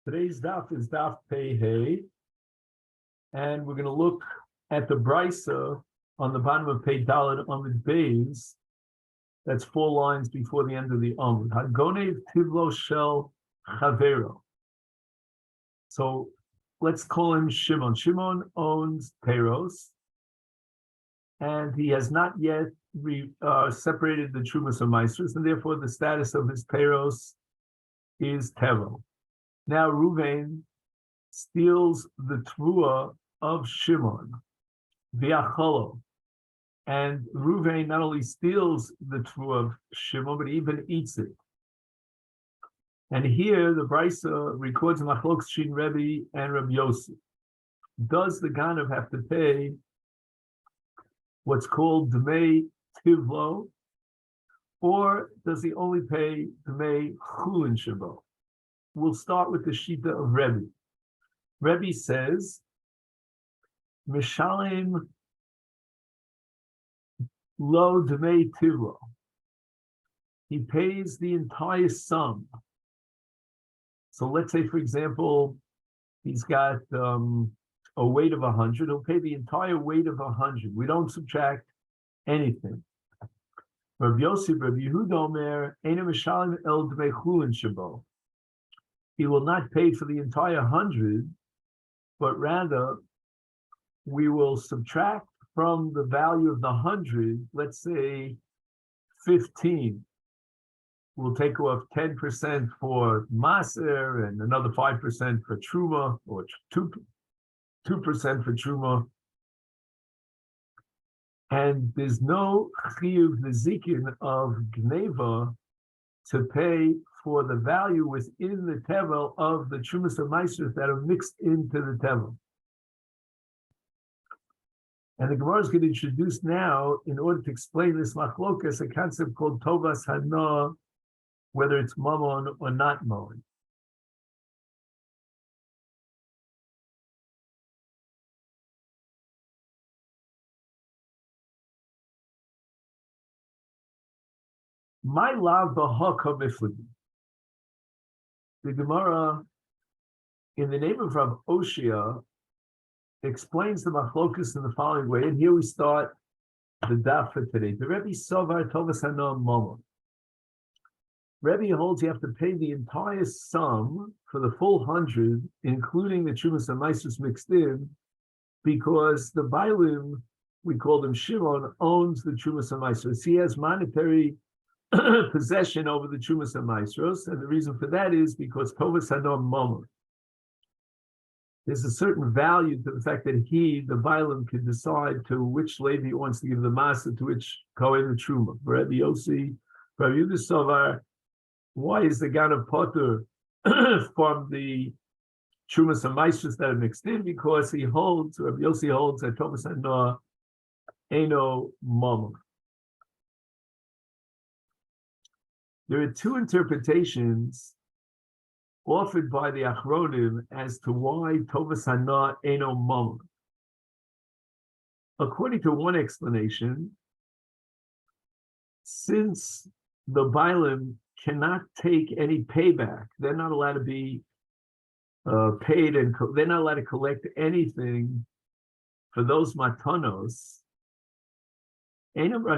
Today's daf is daf Pei Hey, and we're going to look at the brisa on the bottom of Pei Dalet Amud Beis. That's 4 lines before the end of the Amud. Hagonev tivlo shel chavero. So let's call him Shimon. Shimon owns Peros, and he has not yet separated the Trumas of Maestros, and therefore the status of his Peros is Tevel. Now Ruvain steals the Tvua of Shimon, Viacholo. And Ruvain not only steals the Tvua of Shimon, but he even eats it. And here the Brisa records Machlokes Shin Rebbe and Rabbi Yossi. Does the Ganav have to pay what's called Dmei Tivlo, or does he only pay Dmei Chulin Shabo? We'll start with the Shita of Rebbe. Rebbe says, Mishalim lo Dmei Tivlo. He pays the entire sum. So let's say, for example, he's got a weight of 100. He'll pay the entire weight of 100. We don't subtract anything. Rabbi Yosef, Rabbi Yehuda Omer, Eina Mishalim el Dmei Chulin Shabo. He will not pay for the entire 100, but rather we will subtract from the value of the 100, let's say 15. We'll take off 10% for Maser and another 5% for Truma, or 2% for Truma. And there's no chiyuv nezikin of Gneva to pay for the value within the tevel of the Trumas of Maestros that are mixed into the tevel. And the Gemara is going to introduce now, in order to explain this machlokas, a concept called Tovas Hana, whether it's Mammon or not Mammon. My love b'haka miflagi. The Gemara, in the name of Rav Oshia, explains the machlokas in the following way, and here we start the daf for today. The Rebbe Sovar Tovas Hana Mammon. Rebbe holds you have to pay the entire sum for the full 100, including the Trumas and Maestros mixed in, because the Bailim, we call him Shimon, owns the Trumas and Maestros. He has monetary possession over the Trumas and Maestros, and the reason for that is because Tovas Hadam Mammon. There's a certain value to the fact that he, the Bailim, can decide to which Levi he wants to give the Master, to which Kohen the Truma. Rabbi Yossi, Rabbi Yehuda Sovar, why is the Ganav Potter from the Trumas and Maestros that are mixed in? Because he holds, Rabbi Yossi holds that Tovas Hadam Eino Mammon. There are two interpretations offered by the Achronim as to why Tovas Hana Eino Mammon. According to one explanation, since the Bailim cannot take any payback, they're not allowed to be paid, and they're not allowed to collect anything for those matanos. They have to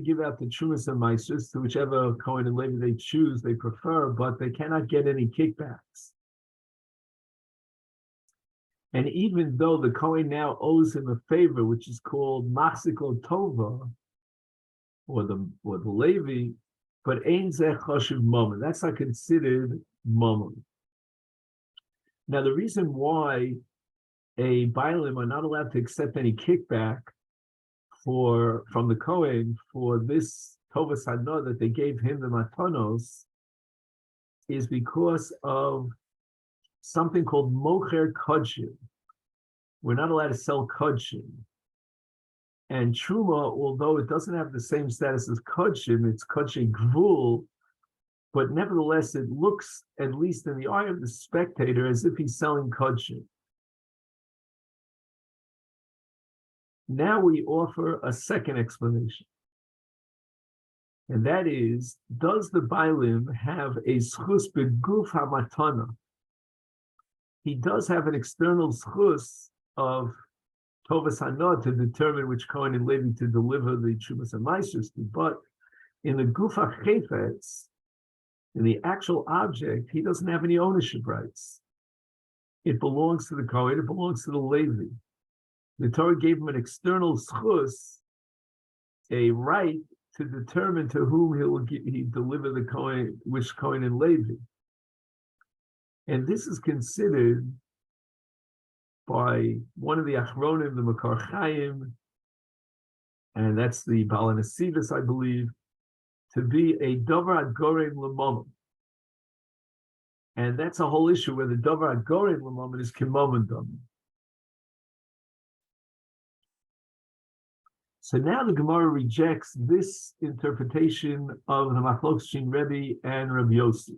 give out the Trumas and Maestros to whichever Kohen and Levi they choose, they prefer, but they cannot get any kickbacks. And even though the Kohen now owes him a favor, which is called Machziko Tova, or the Levi, but Ein Zeh Choshev Mammon, that's not considered Mammon. Now the reason why a Bailim are not allowed to accept any kickback from the Kohen for this Tovas Hana that they gave him, the Matanos, is because of something called Mocher Kodshim. We're not allowed to sell Kodshim. And Truma, although it doesn't have the same status as Kodshim, it's Kodshim Gvul, but nevertheless it looks, at least in the eye of the spectator, as if he's selling Kodshim. Now we offer a second explanation. And that is, does the Bailim have a schus beguf hamatana? He does have an external schus of Tovas Hana to determine which Kohen and Levi to deliver the Trumas and Maasros to, but in the Gufa Chefetz, in the actual object, he doesn't have any ownership rights. It belongs to the Kohen, it belongs to the Levi. The Torah gave him an external schus, a right to determine to whom he deliver the Kohen, which Kohen and Levi. And this is considered by one of the Achronim, the Makar Chaim, and that's the Baal Nesivis, I believe, to be a Dovar Gorem L'Momon. And that's a whole issue where the Dovar Gorem L'Momon is Kimomon Dom. So now the Gemara rejects this interpretation of the Machlokes Shin Rebbe and Rabbi Yossi.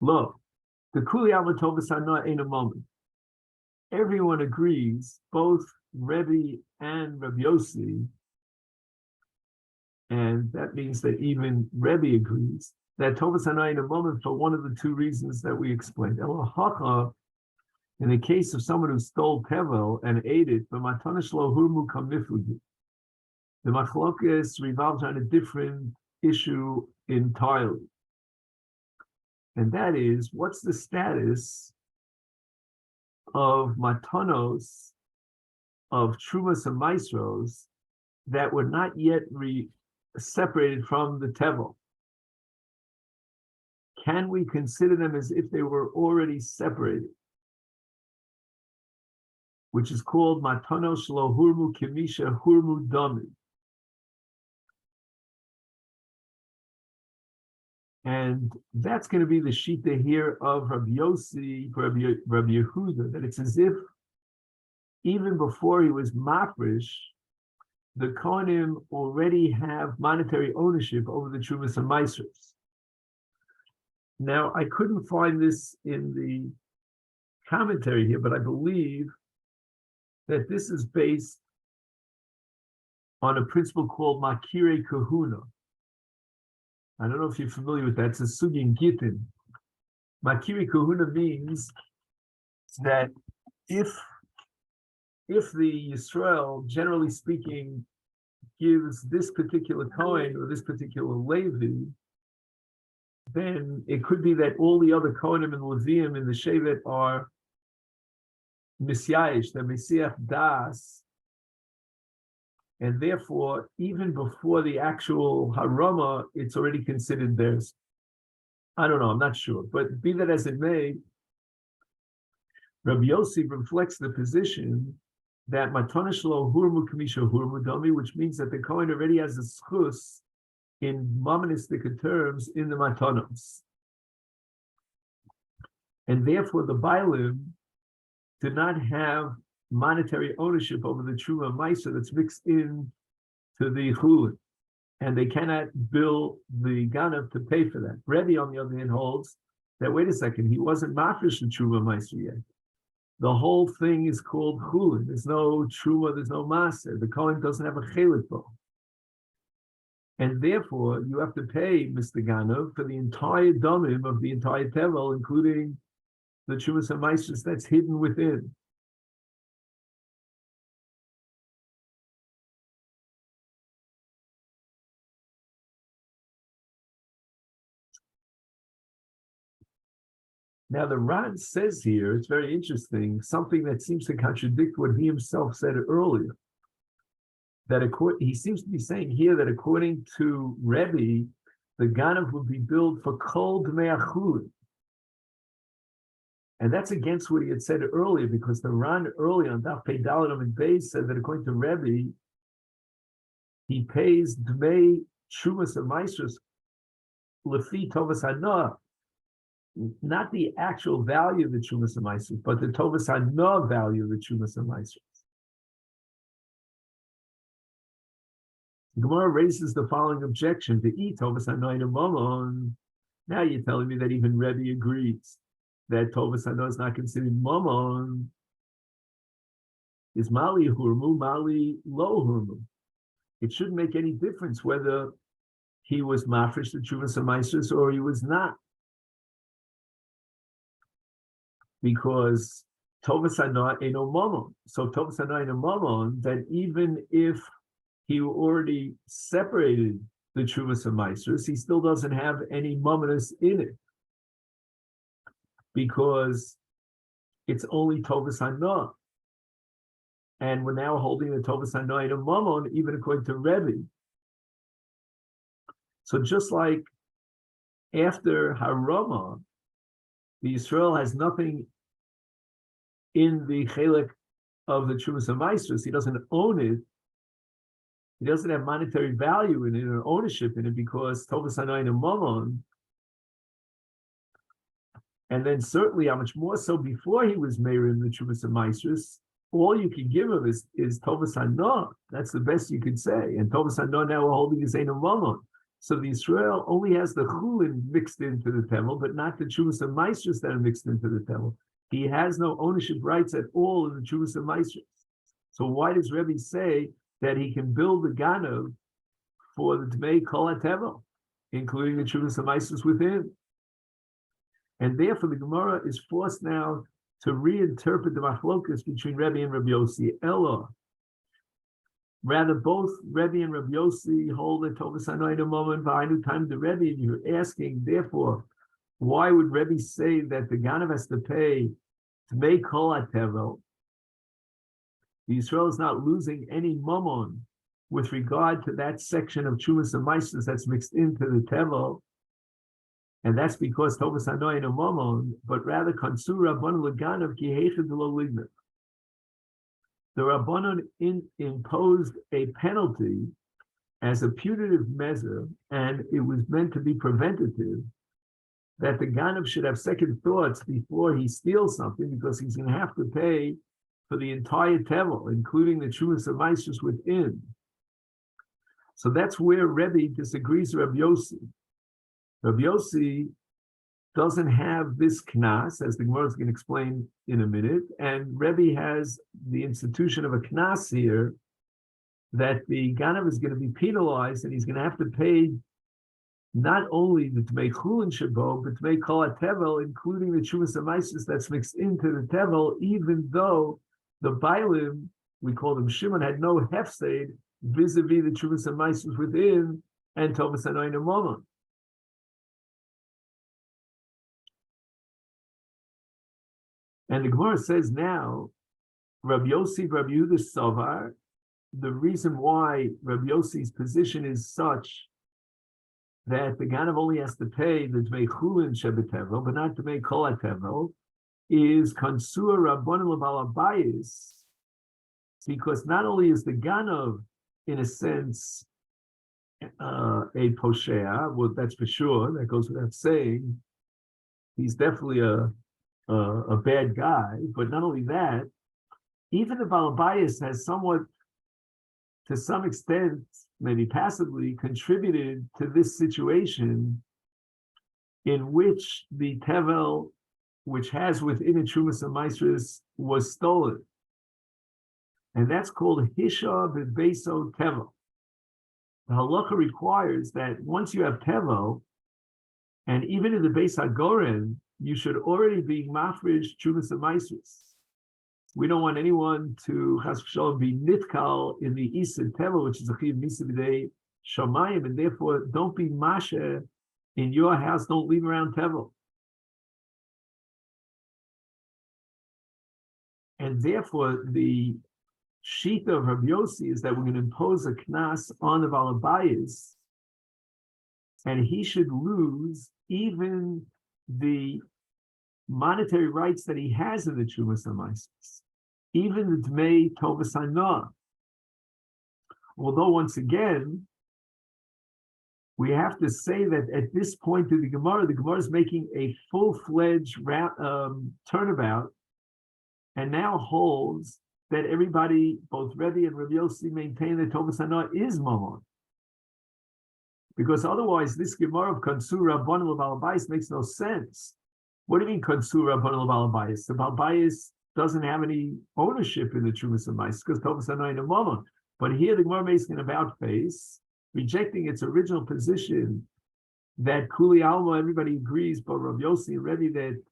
Lo, the Kuli Alma Tovas Hana Ein a moment. Everyone agrees, both Rebbe and Rabbi Yossi, and that means that even Rebbe agrees, that Tovas Hana Ein a moment for one of the two reasons that we explained. Elahacha, in the case of someone who stole Tevel and ate it, the Matanish Lo Hurmu Kamifudi. The Machlokes revolves on a different issue entirely. And that is, what's the status of matanos, of trumas and maasros that were not yet separated from the tevel? Can we consider them as if they were already separated? Which is called matanos lo hurmu kimisha hurmu dami. And that's going to be the shita here of Rabbi Yossi, Rabbi Yehuda, that it's as if even before he was mafresh, the Kohanim already have monetary ownership over the Trumas and Maasros. Now, I couldn't find this in the commentary here, but I believe that this is based on a principle called Makire Kahuna. I don't know if you're familiar with that. It's a sugin gitin. Makiri kahuna means that if the Yisrael, generally speaking, gives this particular Kohen or this particular Levi, then it could be that all the other Kohanim and Leviim in the Shevet are Misyayish, they're Mesiach Das, and therefore, even before the actual harama, it's already considered theirs. I don't know, I'm not sure. But be that as it may, Rabbi Yossi reflects the position that matonish lo hurmu kamisha hurmu dami, which means that the Kohen already has a schus in monistic terms in the matonos. And therefore, the Bailim did not have monetary ownership over the Truma Maisa that's mixed in to the Chulin. And they cannot bill the Ganav to pay for that. Rebbe, on the other hand, holds that, wait a second, he wasn't mafresh the Truma Maisa yet. The whole thing is called Chulin. There's no Truma, there's no Maser. The Kohen doesn't have a Chelik bowl. And therefore, you have to pay Mr. Ganav for the entire Domim of the entire Tevel, including the Trumas and Maasros that's hidden within. Now, the Ran says here, it's very interesting, something that seems to contradict what he himself said earlier. That he seems to be saying here that according to Rebbe, the Ganav would be billed for kol dmei achulin. And that's against what he had said earlier, because the Ran earlier on Daf Pei Daled Amud Beis said that according to Rebbe, he pays dmei trumas and maasros lefi tovas hana, not the actual value of the Trumas and Maasros, but the Tovas Hana value of the Trumas and Maasros. Gemara raises the following objection: to eat Tovas Hana in a Mamon. Now you're telling me that even Rebbe agrees that Tovas Hana is not considered Mamon. Is Mali Hurmu, Mali Lo Hurmu? It shouldn't make any difference whether he was mafresh the Chuvas Amaisris or he was not. Because Tovas Hana Eino Mamon. So Tovas Hana Eino Mamon, that even if he already separated the Chuvas Amaisris, he still doesn't have any Mamonis in it. Because it's only Tovas Hana. And we're now holding the Tovas Hana Eino Mamon, even according to Rebbe. So just like after Harama, the Yisrael has nothing in the chelik of the Chuvas Amaisros. He doesn't own it. He doesn't have monetary value in it or ownership in it because Tovas Hana Eino Mamon. And then certainly, how much more so before he was mayor in the Chuvas Amaisros, all you can give him is Tovas Hana. That's the best you could say. And Tovas Hana now we're holding his Eino Mamon. So the Israel only has the chulin mixed into the tevel, but not the Chuvas Amaisros that are mixed into the tevel. He has no ownership rights at all in the Chuvas Amaisros. So why does Rebbe say that he can build the Ganav for the Tmei Kol HaTevel, including the Chuvas Amaisros within? And therefore the Gemara is forced now to reinterpret the machlokas between Rebbe and Rabbi Yossi. Ella, rather both Rebbe and Rabbi Yossi hold the Tovas Hana Eino Mamon v'Hainu time the Rebbe, and you're asking, therefore, why would Rebbe say that the Ganav has to pay to make Kol HaTevel? The Yisrael is not losing any Mamon with regard to that section of Chuvas Amaisros that's mixed into the Tevel, and that's because Tovas Hana Eino Mamon, but rather Kansur Rabbanon L'Ganav Ki Heichad Lo Lignit. The Rabbanon imposed a penalty as a punitive measure, and it was meant to be preventative, that the Ganav should have second thoughts before he steals something, because he's going to have to pay for the entire Tevel, including the Chuvas Amaisros within. So that's where Rebbe disagrees with Rabbi Yossi. Rabbi Yossi doesn't have this knas, as the Gemara is going to explain in a minute, and Rebbe has the institution of a knas here, that the Ganav is going to be penalized, and he's going to have to pay not only the Tmei Chulin Shabo, but Tmei Kol HaTevel, including the Chuvas Amaisros that's mixed into the Tevel, even though the Bailim, we call them Shimon, had no hefsed vis-a-vis the Chuvas Amaisros within and Tovas Hana Eino Mamon. And the Gemara says now, Rabbi Yossi, Rabbi Yehuda Sovar, the reason why Rabbi Yossi's position is such that the Ganav only has to pay the Dmei Chulin Shebetevel, but not Dmei Kol HaTevel, is Kansur Rabbanon L'Bal Habayis, because not only is the Ganav, in a sense, a Poshea, well, that's for sure, that goes without saying, he's definitely a bad guy, but not only that, even the Balabayas has somewhat, to some extent, maybe passively, contributed to this situation in which the Tevel, which has within it Chuvas Amaisros, was stolen. And that's called Hisha B'Beso Tevel. The halacha requires that once you have Tevel, and even in the Beis HaGoren, you should already be mafresh Chuvas Amaisros. We don't want anyone to chas v'shalom be nitkal in the Isid Tevel, which is a chiv misa b'dei shamayim, and therefore don't be masha in your house. Don't leave around Tevel. And therefore, the shita of Rabbi Yossi is that we're going to impose a knas on the Balabayas, and he should lose even the monetary rights that he has in the Chuvas Amaisros, even the Dmei Tovas Hana. Although once again, we have to say that at this point in the Gemara is making a full-fledged turnabout, and now holds that everybody, both Rebbe and Rabbi Yossi, maintain that Tovas Hana is Mamon. Because otherwise, this Gemara of Kansur Rabbanon L'Bal Habayis makes no sense. What do you mean Kansur Rabbanon L'Bal Habayis? The Balbayis doesn't have any ownership in the Chuvas Amaisros because Tovas Hana Eino Mamon. But here the Gemara makes an about face rejecting its original position that Kuli Alma, everybody agrees, but Rav Yossi and Rebbe that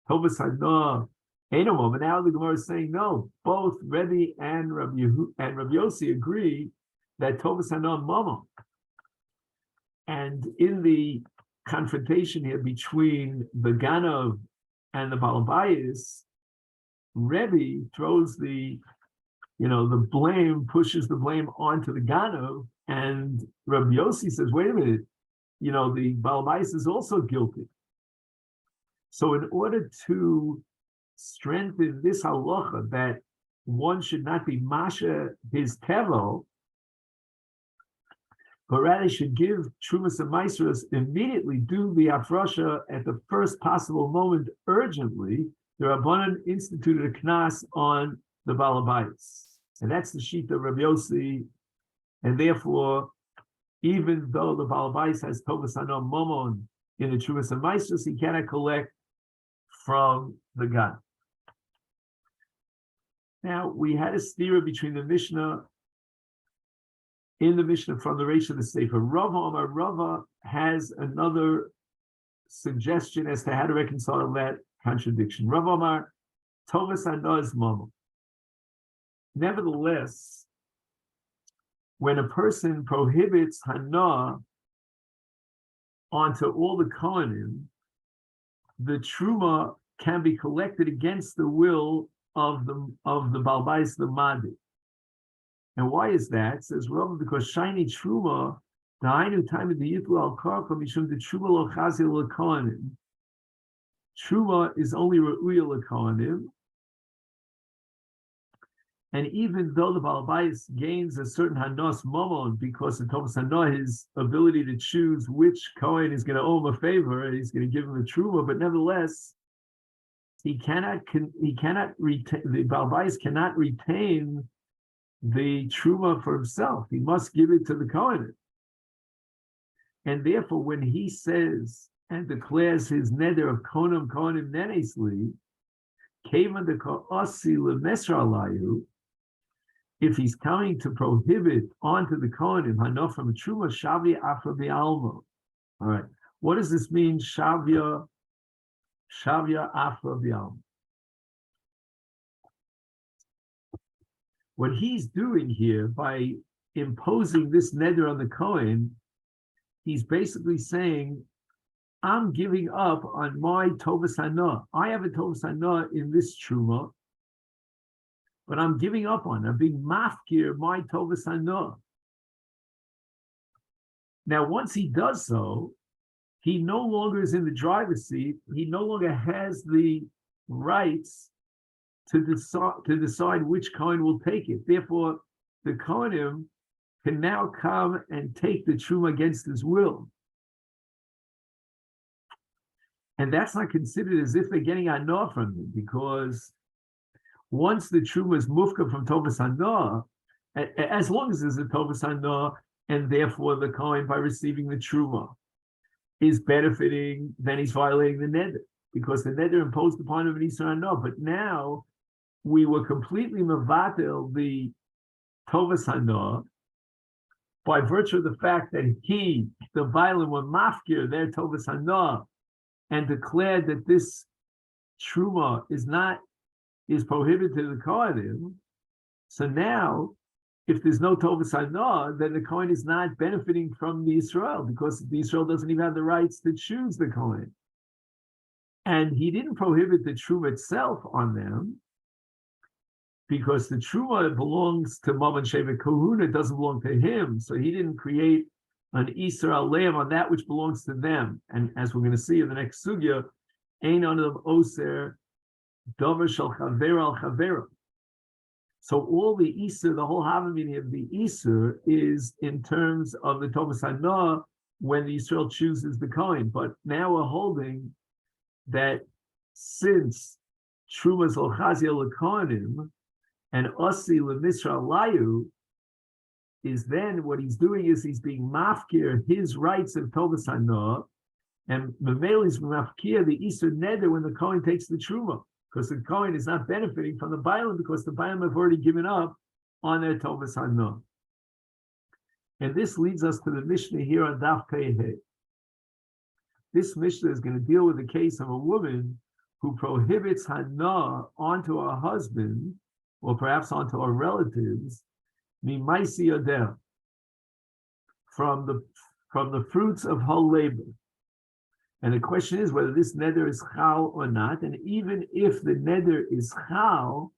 Tovas Hana ain't a moment. Now the Gemara is saying no. Both Rebbe and Rav Yossi agree that Tovas Hana Mama. And in the confrontation here between the Ganav and the Balabayas, Rebbe throws the blame, pushes the blame onto the Ganav, and Rav Yossi says, wait a minute, the Balabayas is also guilty. So in order to strengthen this halacha that one should not be masha his tevel, but rather should give Trumas and Maisras immediately, do the afrasha at the first possible moment urgently, the Rabbanan instituted a knas on the Balabayas. And that's the sheet of Rabbi Yossi. And therefore, even though the Balabais has Tovas Hana Momon in the Trumas and Maisras, he cannot collect from the Gan. Now, we had a stira between the Mishnah, in the Mishnah from the Reish of the Sefer. Rava has another suggestion as to how to reconcile that contradiction. Rava Amar, Tovas Hana is Momon. Nevertheless, when a person prohibits Hana onto all the Kohanim, the Truma can be collected against the will of the Balbais, the Madi. And why is that? It says Rava, because shiny Truma, the Ainu time of the Yitlu al Karka, Mishum the Truma lo Chazil le Kohanim. Truma is only Re'uya le Kohanim. And even though the Balabais gains a certain Hanos Momon, because in Tovas Hana, his ability to choose which Kohen is going to owe him a favor, he's going to give him a Truma, but nevertheless, the Balabais cannot retain the Truma for himself. He must give it to the Kohen. And therefore, when he says and declares his neder of Kohanim Nenesli, Kevan de Ka'asi le'mesra alayu, if he's coming to prohibit onto the Kohanim Hana from a Truma, Shavya Afra B'Alma. All right. What does this mean, Shavya Afra B'Alma? What he's doing here by imposing this neder on the Kohen, he's basically saying, I'm giving up on my Tovas Hana. I have a Tovas Hana in this Truma, but I'm giving up on it. I'm being mafkir my Tovas Hana. Now, once he does so, he no longer is in the driver's seat. He no longer has the rights to decide which Kohen will take it. Therefore, the Kohanim can now come and take the Truma against his will. And that's not considered as if they're getting Hana from him, because once the Truma is mufka from Tovas Hana, as long as there's a Tovas Hana, and therefore the Kohen, by receiving the Truma, is benefiting, then he's violating the Neder, because the Neder imposed upon him an Isra Hana. But now we were completely mevatel the Tovas Hana by virtue of the fact that he, the Bailim, were mafkir their Tovas Hana and declared that this Truma is prohibited to the Kohanim. So now, if there's no Tovas Hana, then the Kohen is not benefiting from the Israel, because the Israel doesn't even have the rights to choose the Kohen. And he didn't prohibit the Truma itself on them, because the Truma belongs to Mavan Shevet Kahuna, it doesn't belong to him. So he didn't create an Isra Aleim on that which belongs to them. And as we're going to see in the next sugya, Ein Anav Oser Dover Shal Chaver Al Chavera. So all the Isur, the whole Havamini of the Isur is in terms of the Tovas Hana when the Yisrael chooses the Kohen. But now we're holding that since Trumas Al-Chazia L'Kohanim and Ossi L'Misra Layu, is then what he's doing is he's being mafkir his rights of Tovas Hana, and Mamel is mafkir the Isur Neder when the Kohen takes the Truma, because the Kohen is not benefiting from the Bailim, because the Bailim have already given up on their Tovas Hana. And this leads us to the Mishnah here on Daf Pei Hey. This Mishnah is going to deal with the case of a woman who prohibits hana onto her husband, or perhaps onto her relatives, mimaisi yodeh, from the fruits of her labor. And the question is whether this neder is chal or not. And even if the neder is chal,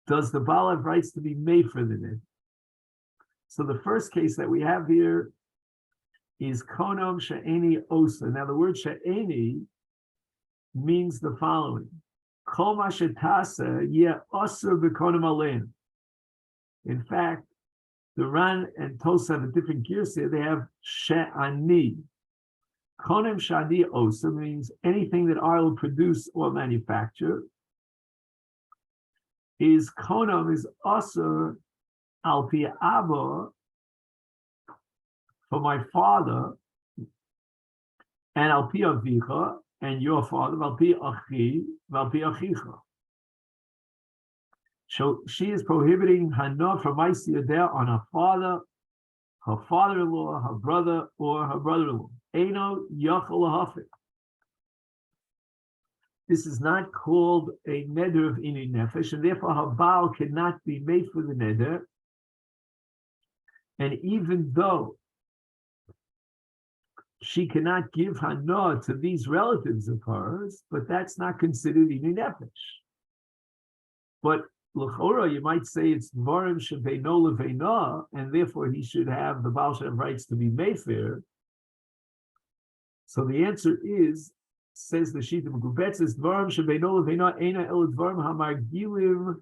does the Baal have rights to be made for the neder? So the first case that we have here is konom she'eni osa. Now the word she'eni means the following: kol ma shetasa yeh osur b'konom alein. In fact, the Ran and Tos have a different gears here. They have she'ani. Konem she'ani osa means anything that I will produce or manufacture. Is konom is osur al pi abo, for my father, and al pi avicha, and your father, al pi achi, al pi achicha. So she is prohibiting hana from maisi yodeh on her father, her father-in-law, her brother, or her brother-in-law. Eino yachal lahafik. This is not called a neder of inu nefesh, and therefore her Baal cannot be made for the neder. And even though she cannot give hana to these relatives of hers, but that's not considered inu nefesh. But l'chora, you might say it's dvarim shebeino leveina, and therefore he should have, the Baal should have rights to be mefer. So the answer is, says the Shita Mekubetz, is dvarim shebeino leveina eina el dvarim hamargilim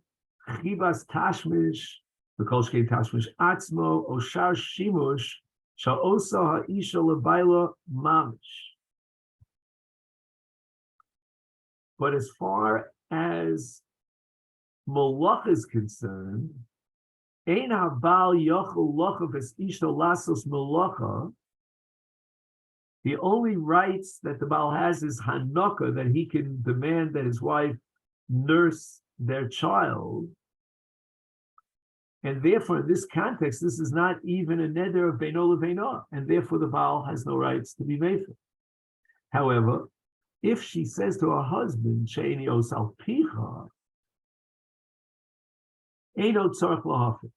chibas tashmish v'kol shkei tashmish atzmo oshar shimush sha'osa ha'isha lebaila mamish. But as far as Malach is concerned, ein habal yochel lochav es ishto lasos malacha. The only rights that the Baal has is hanaka, that he can demand that his wife nurse their child. And therefore, in this context, this is not even a neder of beino leveino, and therefore the Baal has no rights to be made. However, if she says to her husband, she'eni osal picha, eino tzarich lahafik.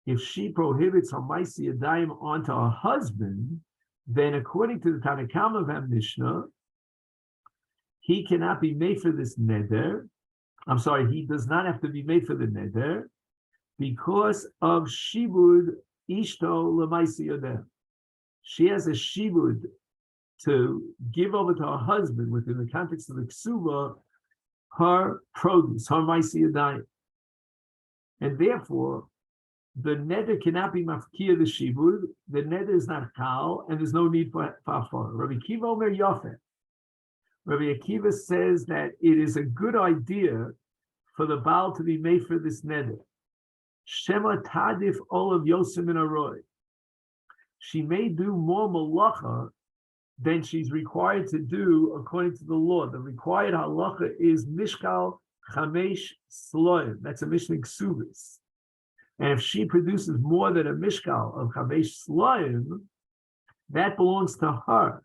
If she prohibits her maisi yadayim onto her husband, then according to the Tanakama of Mishnah, he cannot be made for this neder. I'm sorry, he does not have to be made for the neder because of shibud ishto lemaisi yodeh. She has a shibud to give over to her husband within the context of the ksuba, her produce, her maisi yadayim. And therefore, the neder cannot be mafkia the shibud. The neder is not kal, and there's no need for afar. Rabbi Akiva Omer Yofet. Rabbi Akiva says that it is a good idea for the Baal to be made for this neder. Shema tadif olav yosim in aroy. She may do more malacha than she's required to do according to the law. The required halacha is mishkal chamesh sloim. That's a Mishnah Ksubis. And if she produces more than a mishkal of chamesh sloim, that belongs to her.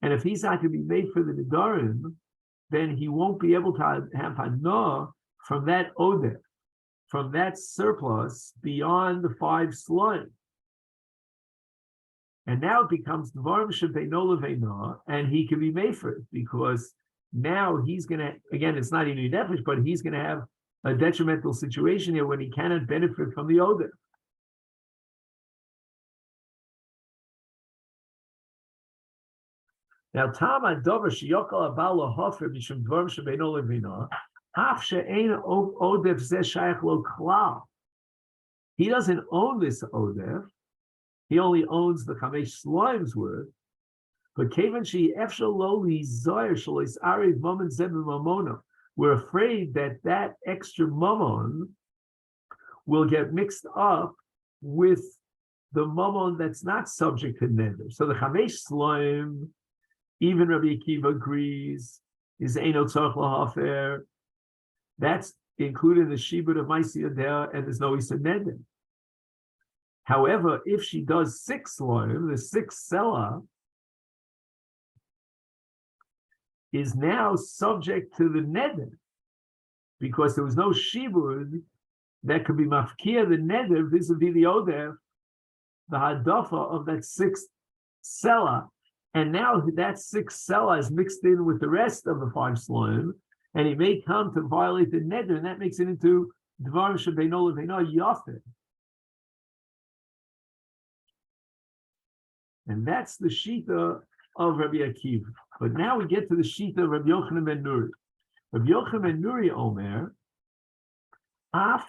And if he's not to be made for the Nedarim, then he won't be able to have hana from that odeh, from that surplus beyond the 5 sloim. And now it becomes dvarim shebeino leveina, and he can be made for it because now he's going to, again, it's not inu nefesh, but he's going to have a detrimental situation here when he cannot benefit from the odor. Now, Tama Dover Shiyokal Abala Hofer Mishum Dvarim Shebeino Levina, Haf She'ein Odef Zeh Shayach Lo Klal. He doesn't own this odef. He only owns the Chamesh Sloim's worth. But Kevan She Efshel Lo Lizoyer Shalois Ariv Momon Zeb Mamono. We're afraid that that extra mammon will get mixed up with the mammon that's not subject to neder. So the chamesh sloim, even Rabbi Akiva agrees, is eino tzarich lahafer. That's included in the shibud of maisi yodeh, and there's no isa neder. However, if she does 6 loim, the 6th seller is now subject to the neder, because there was no shibud that could be mafkia the neder vis-a-vis the odef, the hadafa of that 6th seller. And now that 6th seller is mixed in with the rest of the 5 sloim, and he may come to violate the neder, and that makes it into dvarim shebeino lebeino yafeh. And that's the shita of Rabbi Akiva. But now we get to the shita of Rabbi Yochanan ben Nuri. Rabbi Yochanan ben Nuri Omer, af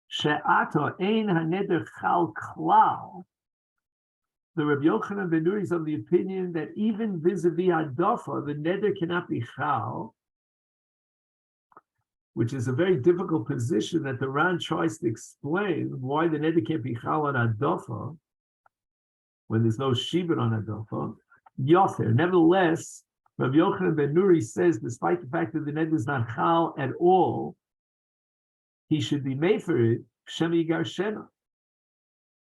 she'ata ein haneder chal klal. The Rabbi Yochanan ben Nuri is of the opinion that even vis-a-vis hadafa, the neder cannot be chal, which is a very difficult position that the Ran tries to explain why the neder can't be chal on hadafa when there's no shibud on hadafa. Yofer. Nevertheless, Rabbi Yochanan ben Nuri says, despite the fact that the neder is not chal at all, he should be made for it. Shem yigar shena.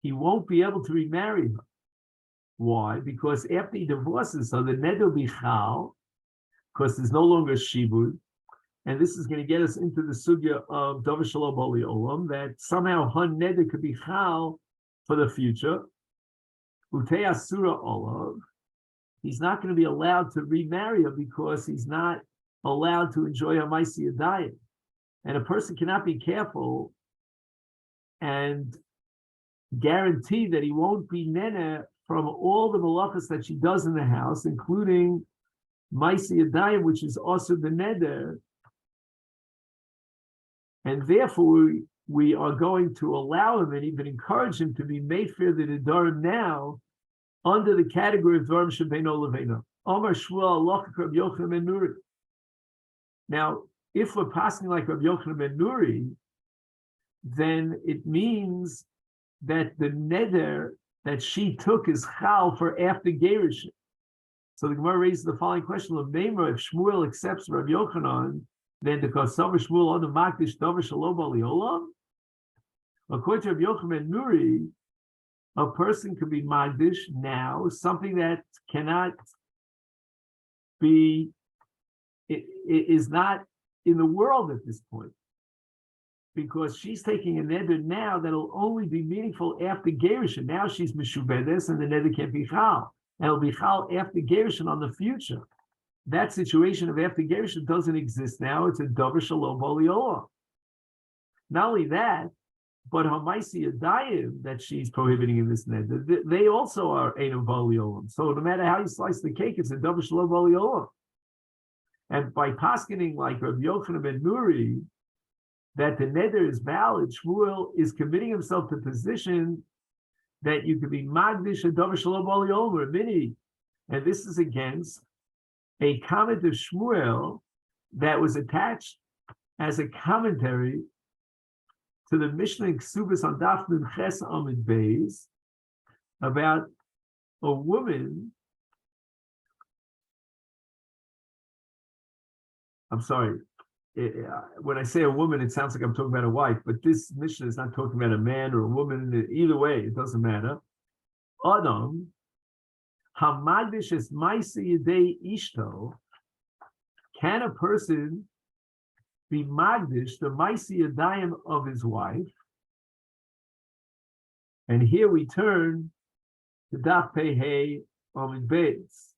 He won't be able to remarry her. Why? Because after he divorces her, the neder will be chal, because there's no longer shibud. And this is going to get us into the sugya of Davar Shalom Bali Olam, that somehow her neder could be chal for the future. Utei Asura Olav. He's not going to be allowed to remarry her because he's not allowed to enjoy her Masechet diet. And a person cannot be careful and guarantee that he won't be nene from all the malachas that she does in the house, including Masechet diet, which is also the neder. And therefore, we are going to allow him and even encourage him to be made for the Nedarim now under the category of Dvarim Shebeino Leveino. Omar Shmuel Alach Rabbi Yochanan ben Nuri. Now, if we're passing like Rabbi Yochanan ben Nuri, then it means that the neder that she took is chal for after Gerush. So the Gemara raises the following question: if Shmuel accepts Rabbi Yochanan, then the Kosav Shmuel on the Makdish Davar Shalom Bali Olam. According to Rabbi Yochanan ben Nuri, a person could be Magdish now, something that cannot be, it is not in the world at this point. Because she's taking a neder now that'll only be meaningful after Gerushin. Now she's Meshubedes and the neder can't be chal. And it'll be chal after Gerushin on the future. That situation of after Gerushin doesn't exist now. It's a Davar Shalom Bali Olam. Not only that, but her Masechet Dayim that she's prohibiting in this neder, they also are Einam Bali Olam. So no matter how you slice the cake, it's a Davar Shalom Bali Olam. And by paskening like Rabbi Yochanan ben Nuri, that the neder is valid, Shmuel is committing himself to the position that you could be Magdish and Davar Shalom Bali Olam or Mini. And this is against a comment of Shmuel that was attached as a commentary to the Mishnah in Ksubas on Daf Nun Ches Amid Beis about a woman. I'm sorry. When I say a woman, it sounds like I'm talking about a wife, but this Mishnah is not talking about a man or a woman. Either way, it doesn't matter. Adam, Hamagdish is Masechet Yedei Ishto. Can a person be Magdish, the Masechet Yedayim of his wife? And here we turn to Daf Pei Hey Amid Beis.